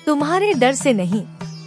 तुम्हारे डर से नहीं,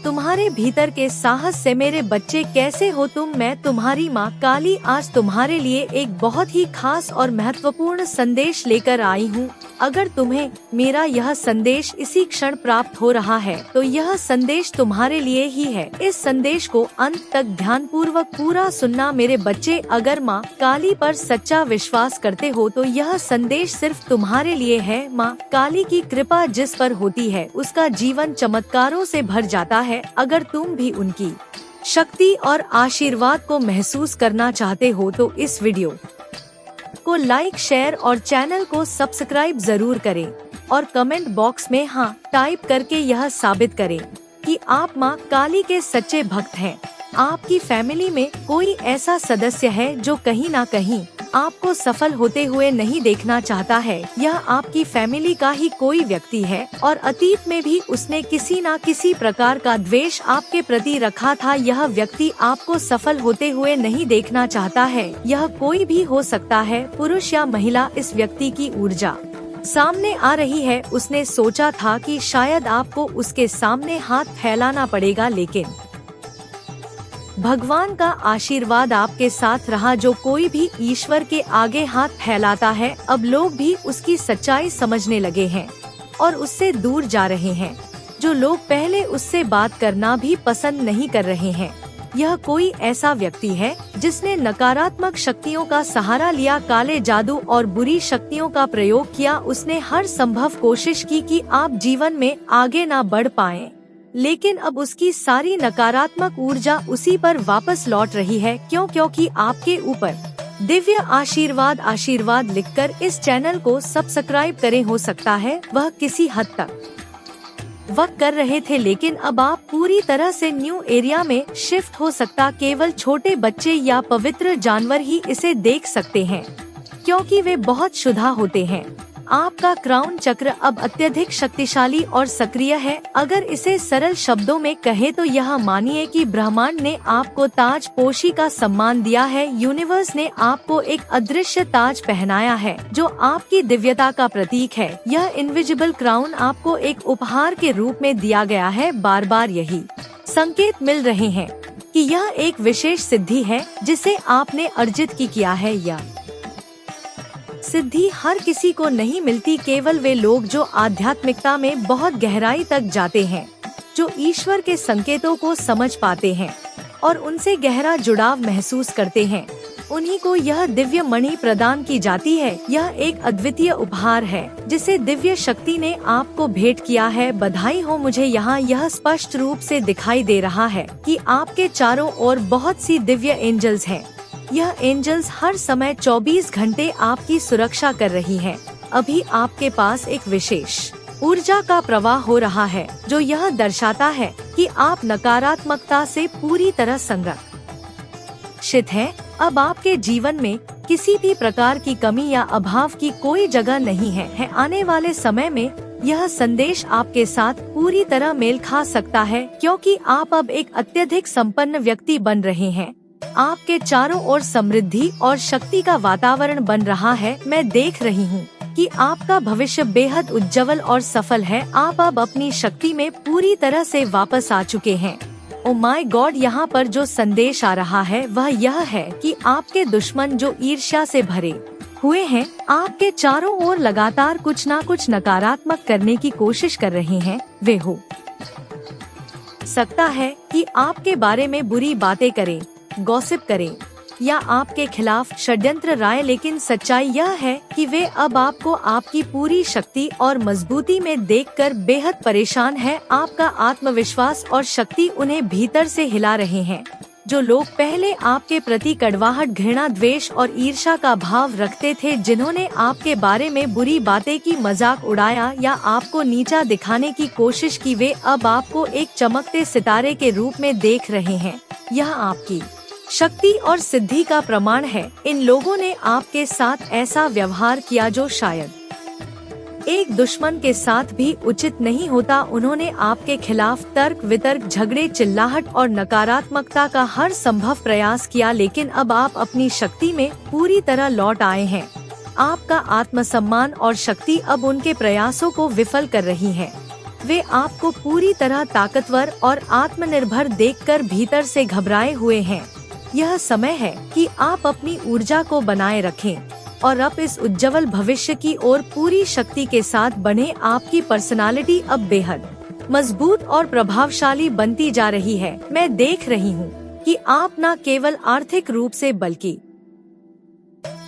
तुम्हारे भीतर के साहस से। मेरे बच्चे कैसे हो तुम? मैं तुम्हारी माँ काली आज तुम्हारे लिए एक बहुत ही खास और महत्वपूर्ण संदेश लेकर आई हूँ। अगर तुम्हें मेरा यह संदेश इसी क्षण प्राप्त हो रहा है तो यह संदेश तुम्हारे लिए ही है। इस संदेश को अंत तक ध्यानपूर्वक पूरा सुनना मेरे बच्चे। अगर माँ काली पर सच्चा विश्वास करते हो तो यह संदेश सिर्फ तुम्हारे लिए है। माँ काली की कृपा जिस पर होती है उसका जीवन चमत्कारों से भर जाता है। अगर तुम भी उनकी शक्ति और आशीर्वाद को महसूस करना चाहते हो तो इस वीडियो को लाइक, शेयर और चैनल को सब्सक्राइब जरूर करें और कमेंट बॉक्स में हाँ टाइप करके यह साबित करें कि आप माँ काली के सच्चे भक्त हैं। आपकी फैमिली में कोई ऐसा सदस्य है जो कहीं ना कहीं आपको सफल होते हुए नहीं देखना चाहता है। यह आपकी फैमिली का ही कोई व्यक्ति है और अतीत में भी उसने किसी न किसी प्रकार का द्वेष आपके प्रति रखा था। यह व्यक्ति आपको सफल होते हुए नहीं देखना चाहता है। यह कोई भी हो सकता है, पुरुष या महिला। इस व्यक्ति की ऊर्जा सामने आ रही है। उसने सोचा था कि शायद आपको उसके सामने हाथ फैलाना पड़ेगा, लेकिन भगवान का आशीर्वाद आपके साथ रहा। जो कोई भी ईश्वर के आगे हाथ फैलाता है, अब लोग भी उसकी सच्चाई समझने लगे हैं और उससे दूर जा रहे हैं। जो लोग पहले उससे बात करना भी पसंद नहीं कर रहे हैं। यह कोई ऐसा व्यक्ति है जिसने नकारात्मक शक्तियों का सहारा लिया, काले जादू और बुरी शक्तियों का प्रयोग किया। उसने हर संभव कोशिश की कि आप जीवन में आगे ना बढ़ पाएं। लेकिन अब उसकी सारी नकारात्मक ऊर्जा उसी पर वापस लौट रही है। क्योंकि आपके ऊपर दिव्य आशीर्वाद लिखकर इस चैनल को सब्सक्राइब करें। हो सकता है वह किसी हद तक वक्त कर रहे थे, लेकिन अब आप पूरी तरह से न्यू एरिया में शिफ्ट हो सकता। केवल छोटे बच्चे या पवित्र जानवर ही इसे देख सकते हैं क्योंकि वे बहुत शुद्ध होते हैं। आपका क्राउन चक्र अब अत्यधिक शक्तिशाली और सक्रिय है। अगर इसे सरल शब्दों में कहे तो यह मानिए कि ब्रह्मांड ने आपको ताज पोशी का सम्मान दिया है। यूनिवर्स ने आपको एक अदृश्य ताज पहनाया है जो आपकी दिव्यता का प्रतीक है। यह इनविजिबल क्राउन आपको एक उपहार के रूप में दिया गया है। बार बार यही संकेत मिल रहे हैं कि यह एक विशेष सिद्धि है जिसे आपने अर्जित किया है। यह सिद्धि हर किसी को नहीं मिलती। केवल वे लोग जो आध्यात्मिकता में बहुत गहराई तक जाते हैं, जो ईश्वर के संकेतों को समझ पाते हैं और उनसे गहरा जुड़ाव महसूस करते हैं, उन्हीं को यह दिव्य मणि प्रदान की जाती है। यह एक अद्वितीय उपहार है जिसे दिव्य शक्ति ने आपको भेंट किया है। बधाई हो। मुझे यहाँ यह स्पष्ट रूप से दिखाई दे रहा है कि आपके चारों ओर बहुत सी दिव्य एंजल्स हैं। यह एंजल्स हर समय 24 घंटे आपकी सुरक्षा कर रही हैं। अभी आपके पास एक विशेष ऊर्जा का प्रवाह हो रहा है जो यह दर्शाता है कि आप नकारात्मकता से पूरी तरह संरक्षित हैं। अब आपके जीवन में किसी भी प्रकार की कमी या अभाव की कोई जगह नहीं है। आने वाले समय में यह संदेश आपके साथ पूरी तरह मेल खा सकता है क्योंकि आप अब एक अत्यधिक संपन्न व्यक्ति बन रहे हैं। आपके चारों ओर समृद्धि और शक्ति का वातावरण बन रहा है। मैं देख रही हूँ कि आपका भविष्य बेहद उज्जवल और सफल है। आप अब अपनी शक्ति में पूरी तरह से वापस आ चुके हैं। ओ माय गॉड, यहाँ पर जो संदेश आ रहा है वह यह है कि आपके दुश्मन जो ईर्ष्या से भरे हुए हैं, आपके चारों ओर लगातार कुछ न कुछ नकारात्मक करने की कोशिश कर रहे हैं। वे हो सकता है कि आपके बारे में बुरी बातें करें, गॉसिप करें या आपके खिलाफ षड्यंत्र राय, लेकिन सच्चाई यह है कि वे अब आपको आपकी पूरी शक्ति और मजबूती में देखकर बेहद परेशान है। आपका आत्मविश्वास और शक्ति उन्हें भीतर से हिला रहे हैं। जो लोग पहले आपके प्रति कड़वाहट, घृणा, द्वेष और ईर्ष्या का भाव रखते थे, जिन्होंने आपके बारे में बुरी बातें की, मजाक उड़ाया या आपको नीचा दिखाने की कोशिश की, वे अब आपको एक चमकते सितारे के रूप में देख रहे हैं। यह आपकी शक्ति और सिद्धि का प्रमाण है। इन लोगों ने आपके साथ ऐसा व्यवहार किया जो शायद एक दुश्मन के साथ भी उचित नहीं होता। उन्होंने आपके खिलाफ तर्क वितर्क, झगड़े, चिल्लाहट और नकारात्मकता का हर संभव प्रयास किया, लेकिन अब आप अपनी शक्ति में पूरी तरह लौट आए हैं। आपका आत्मसम्मान और शक्ति अब उनके प्रयासों को विफल कर रही है। वे आपको पूरी तरह ताकतवर और आत्मनिर्भर देखकर भीतर से घबराए हुए हैं। यह समय है कि आप अपनी ऊर्जा को बनाए रखें और अब इस उज्जवल भविष्य की ओर पूरी शक्ति के साथ बढ़ें। आपकी पर्सनालिटी अब बेहद मजबूत और प्रभावशाली बनती जा रही है। मैं देख रही हूँ कि आप न केवल आर्थिक रूप से बल्कि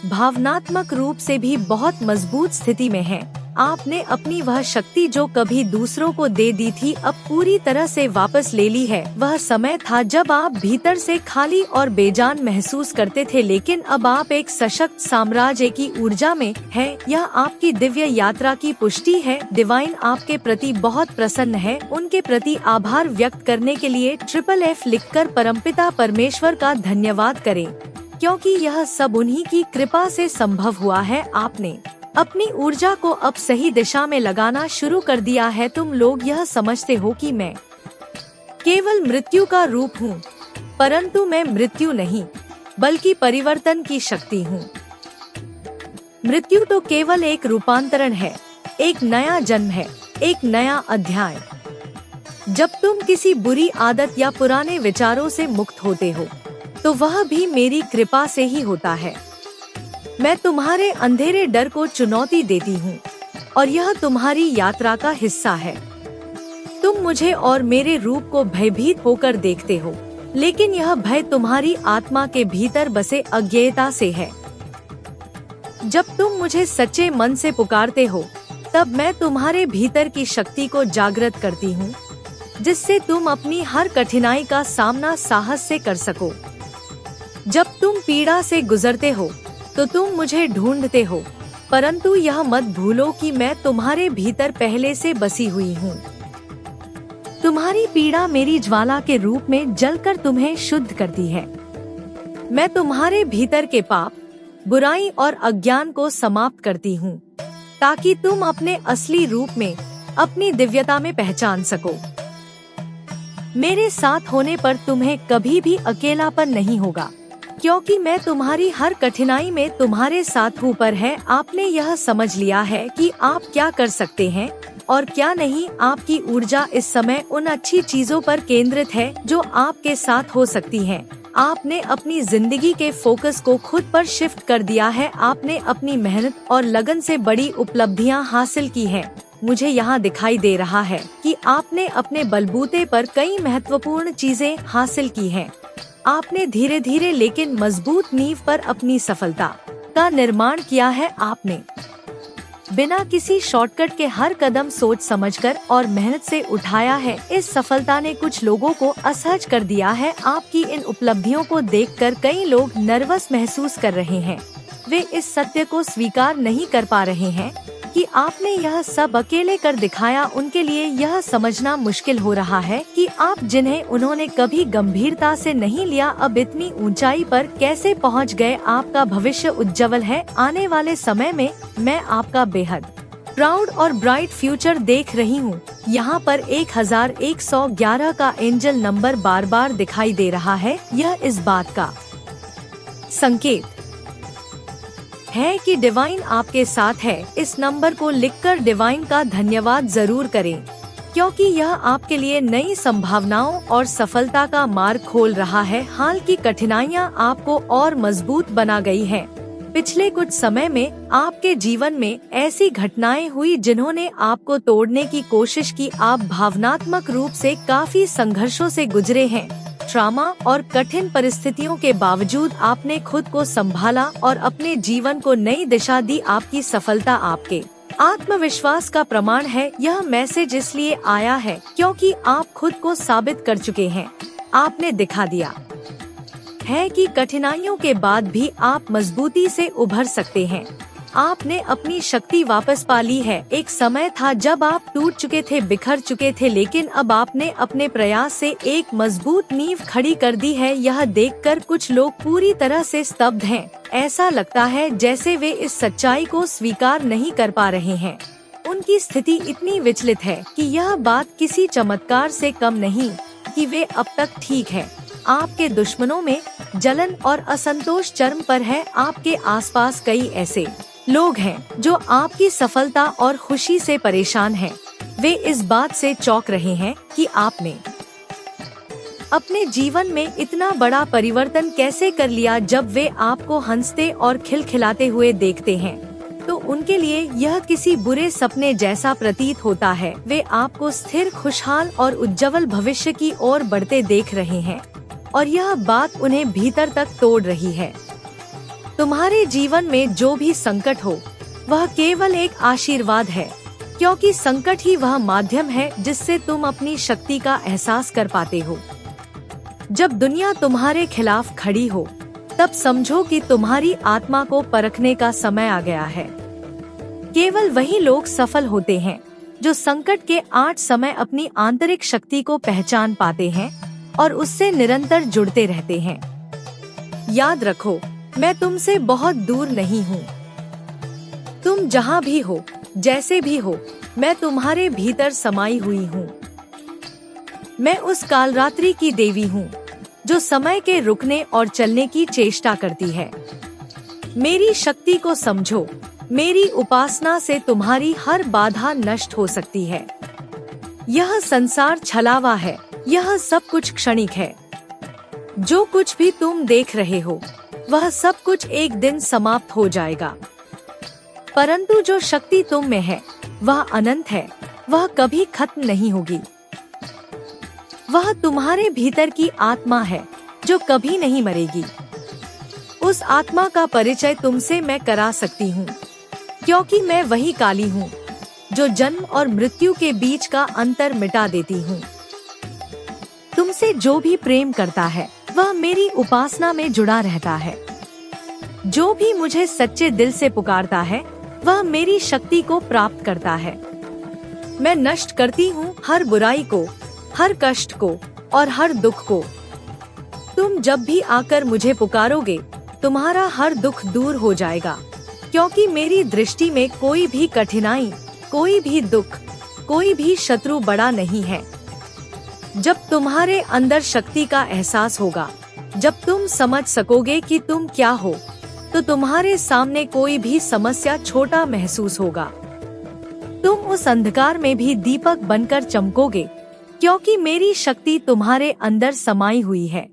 भावनात्मक रूप से भी बहुत मजबूत स्थिति में हैं। आपने अपनी वह शक्ति जो कभी दूसरों को दे दी थी अब पूरी तरह से वापस ले ली है। वह समय था जब आप भीतर से खाली और बेजान महसूस करते थे, लेकिन अब आप एक सशक्त साम्राज्य की ऊर्जा में हैं। यह आपकी दिव्य यात्रा की पुष्टि है। डिवाइन आपके प्रति बहुत प्रसन्न है। उनके प्रति आभार व्यक्त करने के लिए FFF लिखकर परमपिता परमेश्वर का धन्यवाद करें, क्योंकि यह सब उन्हीं की कृपा से संभव हुआ है। आपने अपनी ऊर्जा को अब सही दिशा में लगाना शुरू कर दिया है। तुम लोग यह समझते हो कि मैं केवल मृत्यु का रूप हूँ, परंतु मैं मृत्यु नहीं बल्कि परिवर्तन की शक्ति हूँ। मृत्यु तो केवल एक रूपांतरण है, एक नया जन्म है, एक नया अध्याय। जब तुम किसी बुरी आदत या पुराने विचारों से मुक्त होते हो तो वह भी मेरी कृपा से ही होता है। मैं तुम्हारे अंधेरे डर को चुनौती देती हूँ और यह तुम्हारी यात्रा का हिस्सा है। तुम मुझे और मेरे रूप को भयभीत होकर देखते हो, लेकिन यह भय तुम्हारी आत्मा के भीतर बसे अज्ञेयता से है। जब तुम मुझे सच्चे मन से पुकारते हो तब मैं तुम्हारे भीतर की शक्ति को जागृत करती हूँ, जिससे तुम अपनी हर कठिनाई का सामना साहस से कर सको। जब तुम पीड़ा से गुजरते हो तो तुम मुझे ढूंढते हो, परंतु यह मत भूलो कि मैं तुम्हारे भीतर पहले से बसी हुई हूँ। तुम्हारी पीड़ा मेरी ज्वाला के रूप में जलकर तुम्हें शुद्ध करती है। मैं तुम्हारे भीतर के पाप, बुराई और अज्ञान को समाप्त करती हूँ, ताकि तुम अपने असली रूप में अपनी दिव्यता में पहचान सको। मेरे साथ होने पर तुम्हें कभी भी अकेलापन नहीं होगा, क्योंकि मैं तुम्हारी हर कठिनाई में तुम्हारे साथ हूँ। पर है आपने यह समझ लिया है कि आप क्या कर सकते हैं और क्या नहीं। आपकी ऊर्जा इस समय उन अच्छी चीजों पर केंद्रित है जो आपके साथ हो सकती हैं। आपने अपनी जिंदगी के फोकस को खुद पर शिफ्ट कर दिया है। आपने अपनी मेहनत और लगन से बड़ी उपलब्धियां हासिल की हैं। मुझे यहाँ दिखाई दे रहा है कि आपने अपने बलबूते पर कई महत्वपूर्ण चीजें हासिल की हैं। आपने धीरे धीरे लेकिन मजबूत नींव पर अपनी सफलता का निर्माण किया है। आपने बिना किसी शॉर्टकट के हर कदम सोच समझकर और मेहनत से उठाया है। इस सफलता ने कुछ लोगों को असहज कर दिया है। आपकी इन उपलब्धियों को देखकर कई लोग नर्वस महसूस कर रहे हैं। वे इस सत्य को स्वीकार नहीं कर पा रहे हैं कि आपने यह सब अकेले कर दिखाया। उनके लिए यह समझना मुश्किल हो रहा है कि आप जिन्हें उन्होंने कभी गंभीरता से नहीं लिया अब इतनी ऊंचाई पर कैसे पहुंच गए। आपका भविष्य उज्जवल है। आने वाले समय में मैं आपका बेहद प्राउड और ब्राइट फ्यूचर देख रही हूँ। यहाँ पर 1111 का एंजल नंबर बार बार दिखाई दे रहा है। यह इस बात का संकेत है कि डिवाइन आपके साथ है। इस नंबर को लिखकर डिवाइन का धन्यवाद जरूर करें, क्योंकि यह आपके लिए नई संभावनाओं और सफलता का मार्ग खोल रहा है। हाल की कठिनाइयां आपको और मजबूत बना गई हैं। पिछले कुछ समय में आपके जीवन में ऐसी घटनाएं हुई जिन्होंने आपको तोड़ने की कोशिश की। आप भावनात्मक रूप से काफी संघर्षों से गुजरे हैं। ट्रॉमा और कठिन परिस्थितियों के बावजूद आपने खुद को संभाला और अपने जीवन को नई दिशा दी। आपकी सफलता आपके आत्मविश्वास का प्रमाण है। यह मैसेज इसलिए आया है क्योंकि आप खुद को साबित कर चुके हैं। आपने दिखा दिया है कि कठिनाइयों के बाद भी आप मजबूती से उभर सकते हैं। आपने अपनी शक्ति वापस पा ली है। एक समय था जब आप टूट चुके थे, बिखर चुके थे, लेकिन अब आपने अपने प्रयास से एक मजबूत नींव खड़ी कर दी है। यह देखकर कुछ लोग पूरी तरह से स्तब्ध हैं। ऐसा लगता है जैसे वे इस सच्चाई को स्वीकार नहीं कर पा रहे हैं। उनकी स्थिति इतनी विचलित है कि यह बात किसी चमत्कार से कम नहीं कि वे अब तक ठीक है। आपके दुश्मनों में जलन और असंतोष चरम पर है। आपके आसपास कई ऐसे लोग हैं जो आपकी सफलता और खुशी से परेशान हैं। वे इस बात से चौंक रहे हैं कि आपने अपने जीवन में इतना बड़ा परिवर्तन कैसे कर लिया। जब वे आपको हंसते और खिलखिलाते हुए देखते हैं तो उनके लिए यह किसी बुरे सपने जैसा प्रतीत होता है। वे आपको स्थिर, खुशहाल और उज्जवल भविष्य की ओर बढ़ते देख रहे हैं और यह बात उन्हें भीतर तक तोड़ रही है। तुम्हारे जीवन में जो भी संकट हो वह केवल एक आशीर्वाद है, क्योंकि संकट ही वह माध्यम है जिससे तुम अपनी शक्ति का एहसास कर पाते हो। जब दुनिया तुम्हारे खिलाफ खड़ी हो तब समझो कि तुम्हारी आत्मा को परखने का समय आ गया है। केवल वही लोग सफल होते हैं जो संकट के 8 समय अपनी आंतरिक शक्ति को पहचान पाते हैं और उससे निरंतर जुड़ते रहते हैं। याद रखो, मैं तुमसे बहुत दूर नहीं हूँ। तुम जहाँ भी हो, जैसे भी हो, मैं तुम्हारे भीतर समाई हुई हूँ। मैं उस कालरात्रि की देवी हूँ जो समय के रुकने और चलने की चेष्टा करती है। मेरी शक्ति को समझो। मेरी उपासना से तुम्हारी हर बाधा नष्ट हो सकती है। यह संसार छलावा है, यह सब कुछ क्षणिक है। जो कुछ भी तुम देख रहे हो वह सब कुछ एक दिन समाप्त हो जाएगा, परंतु जो शक्ति तुम में है वह अनंत है, वह कभी खत्म नहीं होगी। वह तुम्हारे भीतर की आत्मा है जो कभी नहीं मरेगी। उस आत्मा का परिचय तुमसे मैं करा सकती हूँ, क्योंकि मैं वही काली हूँ जो जन्म और मृत्यु के बीच का अंतर मिटा देती हूँ। तुमसे जो भी प्रेम करता है वह मेरी उपासना में जुड़ा रहता है। जो भी मुझे सच्चे दिल से पुकारता है वह मेरी शक्ति को प्राप्त करता है। मैं नष्ट करती हूँ हर बुराई को, हर कष्ट को और हर दुख को। तुम जब भी आकर मुझे पुकारोगे तुम्हारा हर दुख दूर हो जाएगा, क्योंकि मेरी दृष्टि में कोई भी कठिनाई, कोई भी दुख, कोई भी शत्रु बड़ा नहीं है। जब तुम्हारे अंदर शक्ति का एहसास होगा, जब तुम समझ सकोगे कि तुम क्या हो, तो तुम्हारे सामने कोई भी समस्या छोटा महसूस होगा। तुम उस अंधकार में भी दीपक बनकर चमकोगे, क्योंकि मेरी शक्ति तुम्हारे अंदर समाई हुई है।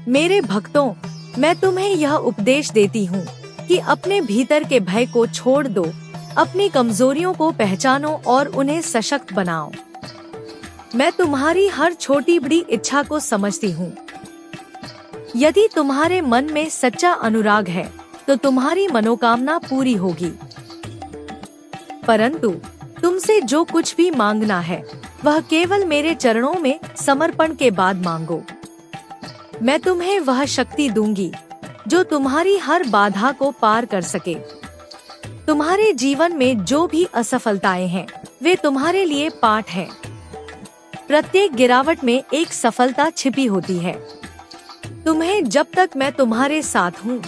मेरे भक्तों, मैं तुम्हें यह उपदेश देती हूँ कि अपने भीतर के भय को छोड़ दो, अपनी कमजोरियों को पहचानो और उन्हें सशक्त बनाओ। मैं तुम्हारी हर छोटी बड़ी इच्छा को समझती हूँ। यदि तुम्हारे मन में सच्चा अनुराग है तो तुम्हारी मनोकामना पूरी होगी, परंतु तुमसे जो कुछ भी मांगना है वह केवल मेरे चरणों में समर्पण के बाद मांगो। मैं तुम्हें वह शक्ति दूंगी जो तुम्हारी हर बाधा को पार कर सके। तुम्हारे जीवन में जो भी असफलताएं हैं वे तुम्हारे लिए पाठ हैं। प्रत्येक गिरावट में एक सफलता छिपी होती है। तुम्हें जब तक मैं तुम्हारे साथ हूँ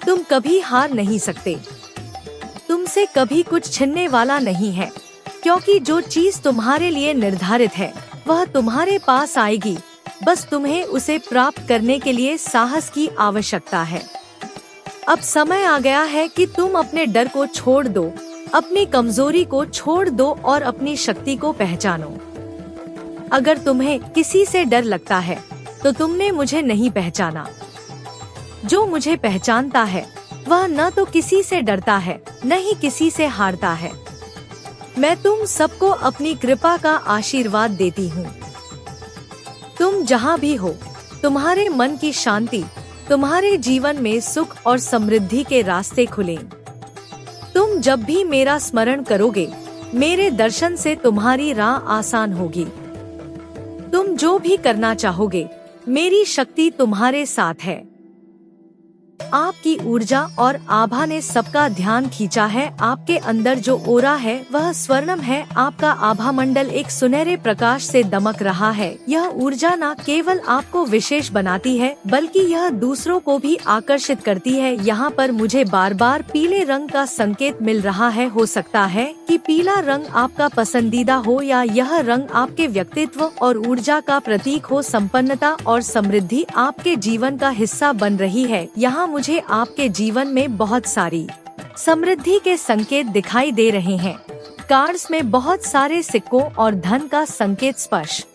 तुम कभी हार नहीं सकते। तुमसे कभी कुछ छिनने वाला नहीं है, क्योंकि जो चीज तुम्हारे लिए निर्धारित है वह तुम्हारे पास आएगी। बस तुम्हें उसे प्राप्त करने के लिए साहस की आवश्यकता है। अब समय आ गया है कि तुम अपने डर को छोड़ दो, अपनी कमजोरी को छोड़ दो और अपनी शक्ति को पहचानो। अगर तुम्हें किसी से डर लगता है तो तुमने मुझे नहीं पहचाना। जो मुझे पहचानता है वह न तो किसी से डरता है न ही किसी से हारता है। मैं तुम सबको अपनी कृपा का आशीर्वाद देती हूँ। तुम जहाँ भी हो, तुम्हारे मन की शांति, तुम्हारे जीवन में सुख और समृद्धि के रास्ते खुले। तुम जब भी मेरा स्मरण करोगे, मेरे दर्शन से तुम्हारी राह आसान होगी। तुम जो भी करना चाहोगे, मेरी शक्ति तुम्हारे साथ है। आपकी ऊर्जा और आभा ने सबका ध्यान खींचा है। आपके अंदर जो ओरा है वह स्वर्णम है। आपका आभा मंडल एक सुनहरे प्रकाश से दमक रहा है। यह ऊर्जा न केवल आपको विशेष बनाती है बल्कि यह दूसरों को भी आकर्षित करती है। यहाँ पर मुझे बार बार पीले रंग का संकेत मिल रहा है। हो सकता है कि पीला रंग आपका पसंदीदा हो या यह रंग आपके व्यक्तित्व और ऊर्जा का प्रतीक हो। संपन्नता और समृद्धि आपके जीवन का हिस्सा बन रही है। यहाँ मुझे आपके जीवन में बहुत सारी समृद्धि के संकेत दिखाई दे रहे हैं। कार्ड्स में बहुत सारे सिक्कों और धन का संकेत स्पष्ट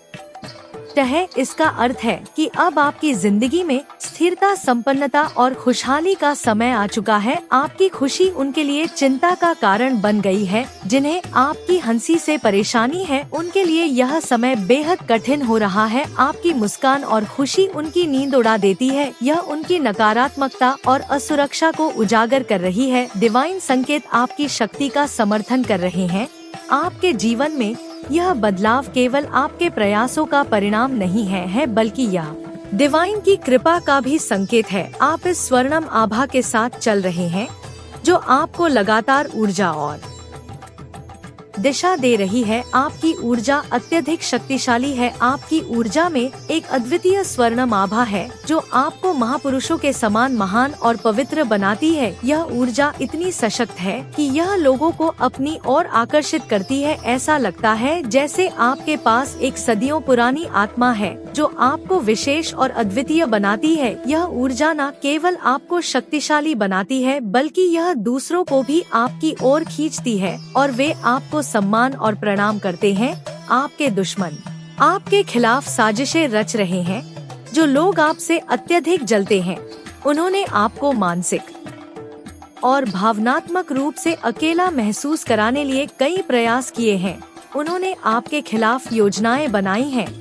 है। इसका अर्थ है कि अब आपकी जिंदगी में स्थिरता, संपन्नता और खुशहाली का समय आ चुका है। आपकी खुशी उनके लिए चिंता का कारण बन गई है। जिन्हें आपकी हंसी से परेशानी है, उनके लिए यह समय बेहद कठिन हो रहा है। आपकी मुस्कान और खुशी उनकी नींद उड़ा देती है। यह उनकी नकारात्मकता और असुरक्षा को उजागर कर रही है। डिवाइन संकेत आपकी शक्ति का समर्थन कर रहे हैं। आपके जीवन में यह बदलाव केवल आपके प्रयासों का परिणाम नहीं है, बल्कि यह डिवाइन की कृपा का भी संकेत है। आप इस स्वर्णम आभा के साथ चल रहे हैं जो आपको लगातार ऊर्जा और दिशा दे रही है। आपकी ऊर्जा अत्यधिक शक्तिशाली है। आपकी ऊर्जा में एक अद्वितीय स्वर्णम आभा है जो आपको महापुरुषों के समान महान और पवित्र बनाती है। यह ऊर्जा इतनी सशक्त है कि यह लोगों को अपनी ओर आकर्षित करती है। ऐसा लगता है जैसे आपके पास एक सदियों पुरानी आत्मा है जो आपको विशेष और अद्वितीय बनाती है। यह ऊर्जा न केवल आपको शक्तिशाली बनाती है, बल्कि यह दूसरों को भी आपकी ओर खींचती है और वे आपको सम्मान और प्रणाम करते हैं। आपके दुश्मन आपके खिलाफ साजिशें रच रहे हैं। जो लोग आपसे अत्यधिक जलते हैं, उन्होंने आपको मानसिक और भावनात्मक रूप से अकेला महसूस कराने लिए कई प्रयास किए हैं। उन्होंने आपके खिलाफ योजनाएं बनाई हैं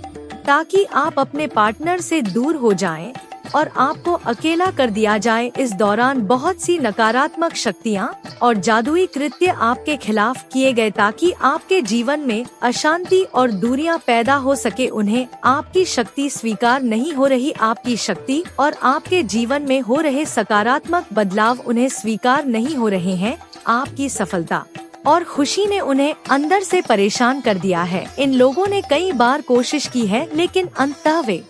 ताकि आप अपने पार्टनर से दूर हो जाएं और आपको अकेला कर दिया जाए। इस दौरान बहुत सी नकारात्मक शक्तियां और जादुई कृत्य आपके खिलाफ किए गए ताकि आपके जीवन में अशांति और दूरियां पैदा हो सके। उन्हें आपकी शक्ति स्वीकार नहीं हो रही। आपकी शक्ति और आपके जीवन में हो रहे सकारात्मक बदलाव उन्हें स्वीकार नहीं हो रहे हैं। आपकी सफलता और खुशी ने उन्हें अंदर से परेशान कर दिया है। इन लोगों ने कई बार कोशिश की है, लेकिन अंततः वे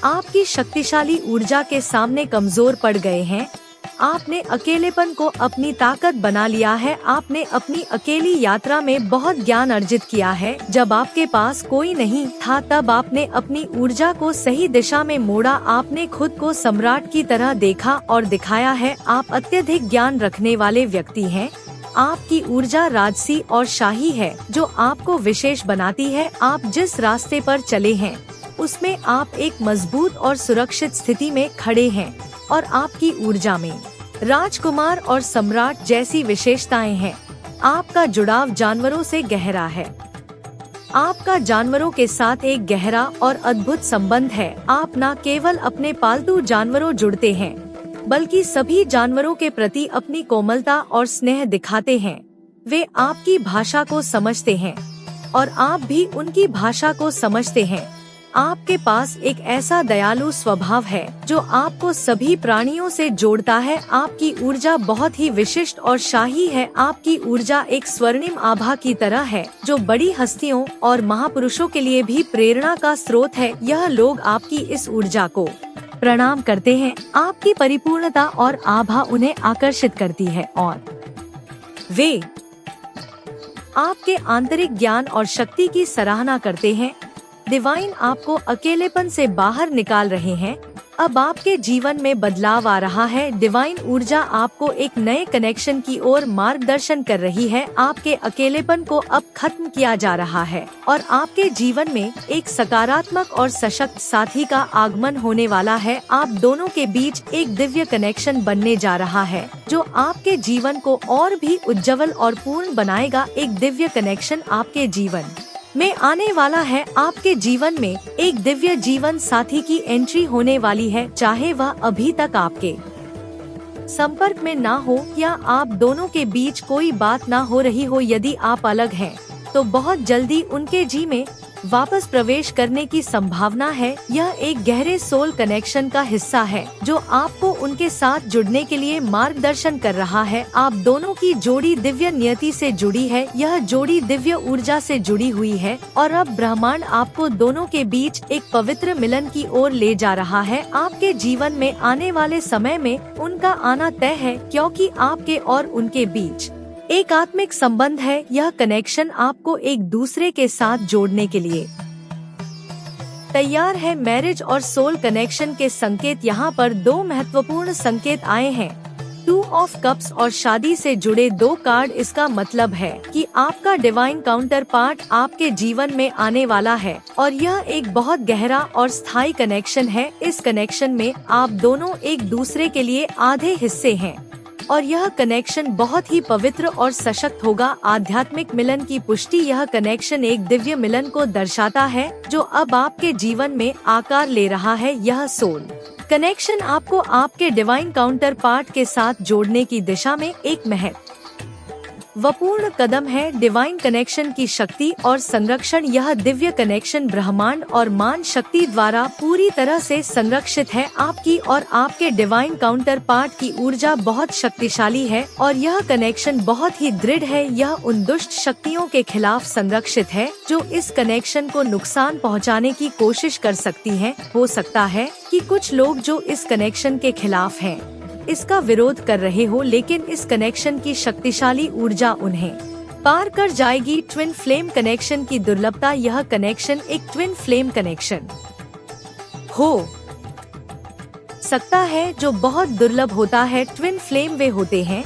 आपकी शक्तिशाली ऊर्जा के सामने कमजोर पड़ गए हैं। आपने अकेलेपन को अपनी ताकत बना लिया है। आपने अपनी अकेली यात्रा में बहुत ज्ञान अर्जित किया है। जब आपके पास कोई नहीं था, तब आपने अपनी ऊर्जा को सही दिशा में मोड़ा। आपने खुद को सम्राट की तरह देखा और दिखाया है। आप अत्यधिक ज्ञान रखने वाले व्यक्ति हैं। आपकी ऊर्जा राजसी और शाही है जो आपको विशेष बनाती है। आप जिस रास्ते पर चले हैं उसमें आप एक मजबूत और सुरक्षित स्थिति में खड़े हैं और आपकी ऊर्जा में राजकुमार और सम्राट जैसी विशेषताएं हैं। आपका जुड़ाव जानवरों से गहरा है। आपका जानवरों के साथ एक गहरा और अद्भुत संबंध है। आप न केवल अपने पालतू जानवरों जुड़ते हैं, बल्कि सभी जानवरों के प्रति अपनी कोमलता और स्नेह दिखाते हैं। वे आपकी भाषा को समझते हैं और आप भी उनकी भाषा को समझते हैं। आपके पास एक ऐसा दयालु स्वभाव है जो आपको सभी प्राणियों से जोड़ता है। आपकी ऊर्जा बहुत ही विशिष्ट और शाही है। आपकी ऊर्जा एक स्वर्णिम आभा की तरह है जो बड़ी हस्तियों और महापुरुषों के लिए भी प्रेरणा का स्रोत है। यह लोग आपकी इस ऊर्जा को प्रणाम करते हैं। आपकी परिपूर्णता और आभा उन्हें आकर्षित करती है और वे आपके आंतरिक ज्ञान और शक्ति की सराहना करते हैं। डिवाइन आपको अकेलेपन से बाहर निकाल रहे हैं। अब आपके जीवन में बदलाव आ रहा है। डिवाइन ऊर्जा आपको एक नए कनेक्शन की ओर मार्गदर्शन कर रही है। आपके अकेलेपन को अब खत्म किया जा रहा है और आपके जीवन में एक सकारात्मक और सशक्त साथी का आगमन होने वाला है। आप दोनों के बीच एक दिव्य कनेक्शन बनने जा रहा है जो आपके जीवन को और भी उज्जवल और पूर्ण बनाएगा। एक दिव्य कनेक्शन आपके जीवन में आने वाला है। आपके जीवन में एक दिव्य जीवन साथी की एंट्री होने वाली है, चाहे वह अभी तक आपके संपर्क में ना हो या आप दोनों के बीच कोई बात ना हो रही हो। यदि आप अलग हैं, तो बहुत जल्दी उनके जी में वापस प्रवेश करने की संभावना है। यह एक गहरे सोल कनेक्शन का हिस्सा है जो आपको उनके साथ जुड़ने के लिए मार्गदर्शन कर रहा है। आप दोनों की जोड़ी दिव्य नियति से जुड़ी है। यह जोड़ी दिव्य ऊर्जा से जुड़ी हुई है और अब ब्रह्मांड आपको दोनों के बीच एक पवित्र मिलन की ओर ले जा रहा है। आपके जीवन में आने वाले समय में उनका आना तय है, क्योंकि आपके और उनके बीच एक आत्मिक संबंध है। यह कनेक्शन आपको एक दूसरे के साथ जोड़ने के लिए तैयार है। मैरिज और सोल कनेक्शन के संकेत यहाँ पर दो महत्वपूर्ण संकेत आए हैं। टू ऑफ कप्स और शादी से जुड़े 2 कार्ड। इसका मतलब है कि आपका डिवाइन काउंटर पार्ट आपके जीवन में आने वाला है और यह एक बहुत गहरा और स्थायी कनेक्शन है। इस कनेक्शन में आप दोनों एक दूसरे के लिए आधे हिस्से हैं और यह कनेक्शन बहुत ही पवित्र और सशक्त होगा। आध्यात्मिक मिलन की पुष्टि। यह कनेक्शन एक दिव्य मिलन को दर्शाता है जो अब आपके जीवन में आकार ले रहा है। यह सोल कनेक्शन आपको आपके डिवाइन काउंटर पार्ट के साथ जोड़ने की दिशा में एक महत्वपूर्ण कदम है। डिवाइन कनेक्शन की शक्ति और संरक्षण। यह दिव्य कनेक्शन ब्रह्मांड और मान शक्ति द्वारा पूरी तरह से संरक्षित है। आपकी और आपके डिवाइन काउंटर पार्ट की ऊर्जा बहुत शक्तिशाली है और यह कनेक्शन बहुत ही दृढ़ है। यह उन दुष्ट शक्तियों के खिलाफ संरक्षित है जो इस कनेक्शन को नुकसान पहुंचाने की कोशिश कर सकती हैं। हो सकता है कि कुछ लोग जो इस कनेक्शन के खिलाफ हैं, इसका विरोध कर रहे हो, लेकिन इस कनेक्शन की शक्तिशाली ऊर्जा उन्हें पार कर जाएगी। ट्विन फ्लेम कनेक्शन की दुर्लभता। यह कनेक्शन एक ट्विन फ्लेम कनेक्शन हो सकता है जो बहुत दुर्लभ होता है। ट्विन फ्लेम वे होते हैं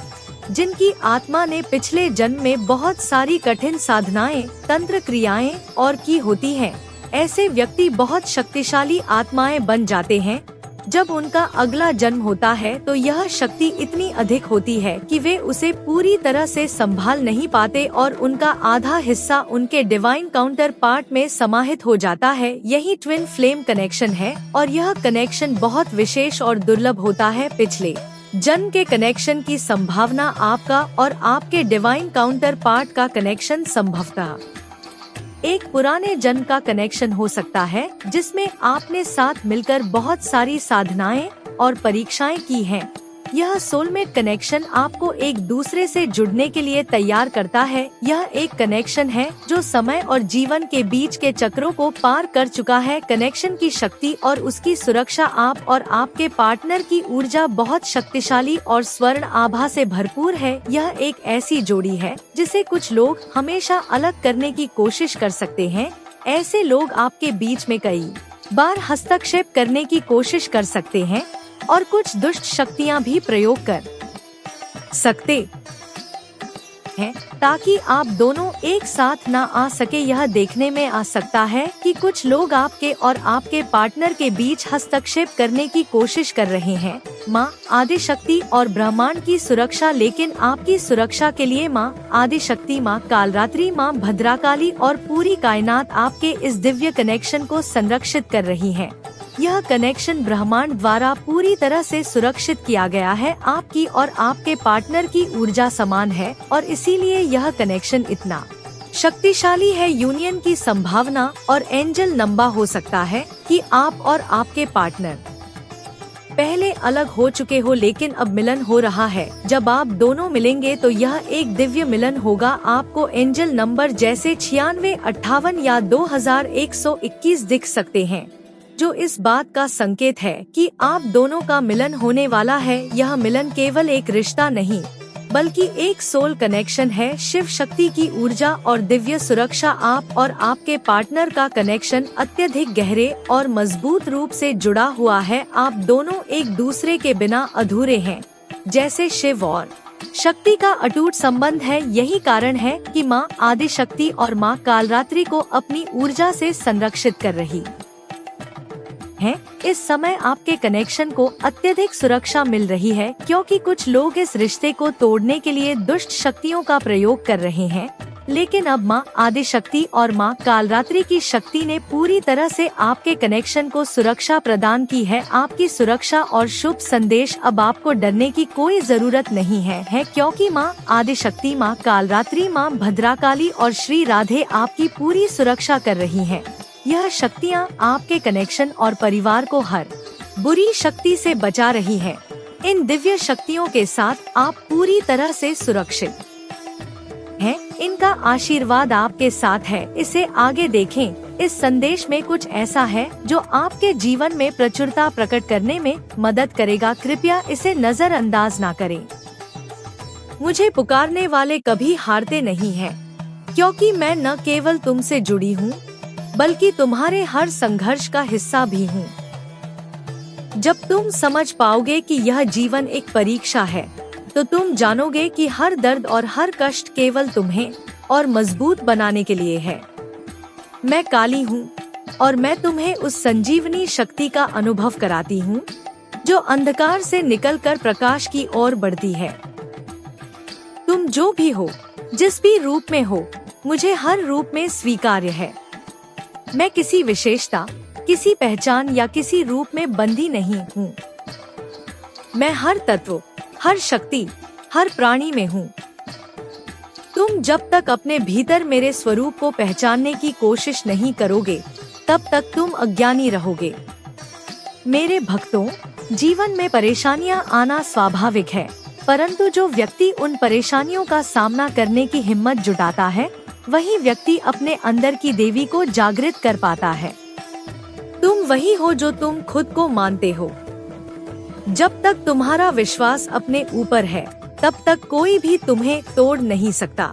जिनकी आत्मा ने पिछले जन्म में बहुत सारी कठिन साधनाएं, तंत्र क्रियाएं और की होती हैं। ऐसे व्यक्ति बहुत शक्तिशाली आत्माएं बन जाते हैं। जब उनका अगला जन्म होता है तो यह शक्ति इतनी अधिक होती है कि वे उसे पूरी तरह से संभाल नहीं पाते और उनका आधा हिस्सा उनके डिवाइन काउंटर पार्ट में समाहित हो जाता है। यही ट्विन फ्लेम कनेक्शन है और यह कनेक्शन बहुत विशेष और दुर्लभ होता है। पिछले जन्म के कनेक्शन की संभावना। आपका और आपके डिवाइन काउंटर पार्ट का कनेक्शन संभवतः एक पुराने जन्म का कनेक्शन हो सकता है जिसमें आपने साथ मिलकर बहुत सारी साधनाएं और परीक्षाएं की हैं। यह सोलमेट कनेक्शन आपको एक दूसरे से जुड़ने के लिए तैयार करता है। यह एक कनेक्शन है जो समय और जीवन के बीच के चक्रों को पार कर चुका है। कनेक्शन की शक्ति और उसकी सुरक्षा। आप और आपके पार्टनर की ऊर्जा बहुत शक्तिशाली और स्वर्ण आभा से भरपूर है। यह एक ऐसी जोड़ी है जिसे कुछ लोग हमेशा अलग करने की कोशिश कर सकते हैं। ऐसे लोग आपके बीच में कई बार हस्तक्षेप करने की कोशिश कर सकते हैं और कुछ दुष्ट शक्तियां भी प्रयोग कर सकते हैं ताकि आप दोनों एक साथ न आ सके। यह देखने में आ सकता है कि कुछ लोग आपके और आपके पार्टनर के बीच हस्तक्षेप करने की कोशिश कर रहे हैं। माँ आदि शक्ति और ब्रह्मांड की सुरक्षा। लेकिन आपकी सुरक्षा के लिए माँ आदि शक्ति, माँ कालरात्रि, माँ भद्राकाली और पूरी कायनात आपके इस दिव्य कनेक्शन को संरक्षित कर रही है। यह कनेक्शन ब्रह्मांड द्वारा पूरी तरह से सुरक्षित किया गया है। आपकी और आपके पार्टनर की ऊर्जा समान है और इसीलिए यह कनेक्शन इतना शक्तिशाली है। यूनियन की संभावना और एंजल नंबर हो सकता है कि आप और आपके पार्टनर पहले अलग हो चुके हो लेकिन अब मिलन हो रहा है। जब आप दोनों मिलेंगे तो यह एक दिव्य मिलन होगा। आपको एंजल नंबर जैसे 96, 58 या 2121 दिख सकते हैं जो इस बात का संकेत है कि आप दोनों का मिलन होने वाला है। यह मिलन केवल एक रिश्ता नहीं बल्कि एक सोल कनेक्शन है। शिव शक्ति की ऊर्जा और दिव्य सुरक्षा। आप और आपके पार्टनर का कनेक्शन अत्यधिक गहरे और मजबूत रूप से जुड़ा हुआ है। आप दोनों एक दूसरे के बिना अधूरे हैं, जैसे शिव और शक्ति का अटूट संबंध है। यही कारण है कि माँ आदि शक्ति और माँ कालरात्रि को अपनी ऊर्जा से संरक्षित कर रही है। इस समय आपके कनेक्शन को अत्यधिक सुरक्षा मिल रही है क्योंकि कुछ लोग इस रिश्ते को तोड़ने के लिए दुष्ट शक्तियों का प्रयोग कर रहे हैं। लेकिन अब माँ आदि शक्ति और माँ कालरात्रि की शक्ति ने पूरी तरह से आपके कनेक्शन को सुरक्षा प्रदान की है। आपकी सुरक्षा और शुभ संदेश। अब आपको डरने की कोई जरूरत नहीं है क्योंकि माँ आदि शक्ति, माँ कालरात्रि, माँ भद्राकाली और श्री राधे आपकी पूरी सुरक्षा कर रही हैं। यह शक्तियाँ आपके कनेक्शन और परिवार को हर बुरी शक्ति से बचा रही हैं। इन दिव्य शक्तियों के साथ आप पूरी तरह से सुरक्षित हैं। इनका आशीर्वाद आपके साथ है। इसे आगे देखें। इस संदेश में कुछ ऐसा है जो आपके जीवन में प्रचुरता प्रकट करने में मदद करेगा। कृपया इसे नजरअंदाज ना करें। मुझे पुकारने वाले कभी हारते नहीं हैं, क्योंकि मैं न केवल तुमसे जुड़ी हूँ बल्कि तुम्हारे हर संघर्ष का हिस्सा भी हूँ। जब तुम समझ पाओगे कि यह जीवन एक परीक्षा है तो तुम जानोगे कि हर दर्द और हर कष्ट केवल तुम्हें और मजबूत बनाने के लिए है। मैं काली हूँ और मैं तुम्हें उस संजीवनी शक्ति का अनुभव कराती हूँ जो अंधकार से निकलकर प्रकाश की ओर बढ़ती है। तुम जो भी हो, जिस भी रूप में हो, मुझे हर रूप में स्वीकार्य है। मैं किसी विशेषता, किसी पहचान या किसी रूप में बंधी नहीं हूँ। मैं हर तत्व, हर शक्ति, हर प्राणी में हूँ। तुम जब तक अपने भीतर मेरे स्वरूप को पहचानने की कोशिश नहीं करोगे, तब तक तुम अज्ञानी रहोगे। मेरे भक्तों, जीवन में परेशानियां आना स्वाभाविक है, परंतु जो व्यक्ति उन परेशानियों का सामना करने की हिम्मत जुटाता है, वही व्यक्ति अपने अंदर की देवी को जागृत कर पाता है। तुम वही हो जो तुम खुद को मानते हो। जब तक तुम्हारा विश्वास अपने ऊपर है, तब तक कोई भी तुम्हें तोड़ नहीं सकता।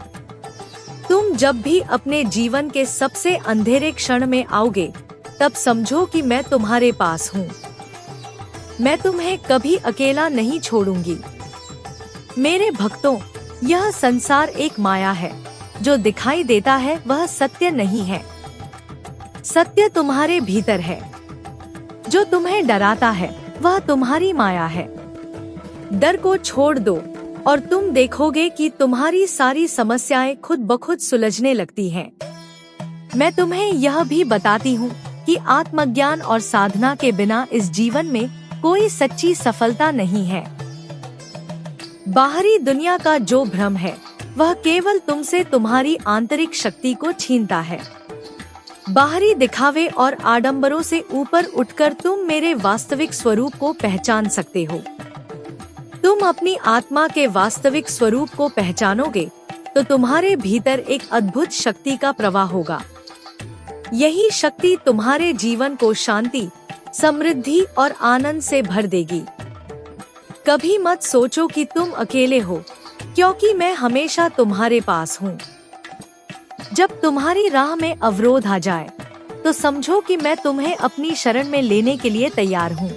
तुम जब भी अपने जीवन के सबसे अंधेरे क्षण में आओगे, तब समझो कि मैं तुम्हारे पास हूँ। मैं तुम्हें कभी अकेला नहीं छोड़ूंगी। मेरे भक्तों, यह संसार एक माया है। जो दिखाई देता है वह सत्य नहीं है। सत्य तुम्हारे भीतर है। जो तुम्हें डराता है वह तुम्हारी माया है। डर को छोड़ दो और तुम देखोगे कि तुम्हारी सारी समस्याएं खुद ब खुद सुलझने लगती हैं। मैं तुम्हें यह भी बताती हूँ कि आत्मज्ञान और साधना के बिना इस जीवन में कोई सच्ची सफलता नहीं है। बाहरी दुनिया का जो भ्रम है, वह केवल तुमसे तुम्हारी आंतरिक शक्ति को छीनता है। बाहरी दिखावे और आडंबरों से ऊपर उठकर तुम मेरे वास्तविक स्वरूप को पहचान सकते हो। तुम अपनी आत्मा के वास्तविक स्वरूप को पहचानोगे तो तुम्हारे भीतर एक अद्भुत शक्ति का प्रवाह होगा। यही शक्ति तुम्हारे जीवन को शांति, समृद्धि और आनंद से भर देगी। कभी मत सोचो कि तुम अकेले हो, क्योंकि मैं हमेशा तुम्हारे पास हूँ। जब तुम्हारी राह में अवरोध आ जाए, तो समझो कि मैं तुम्हें अपनी शरण में लेने के लिए तैयार हूँ।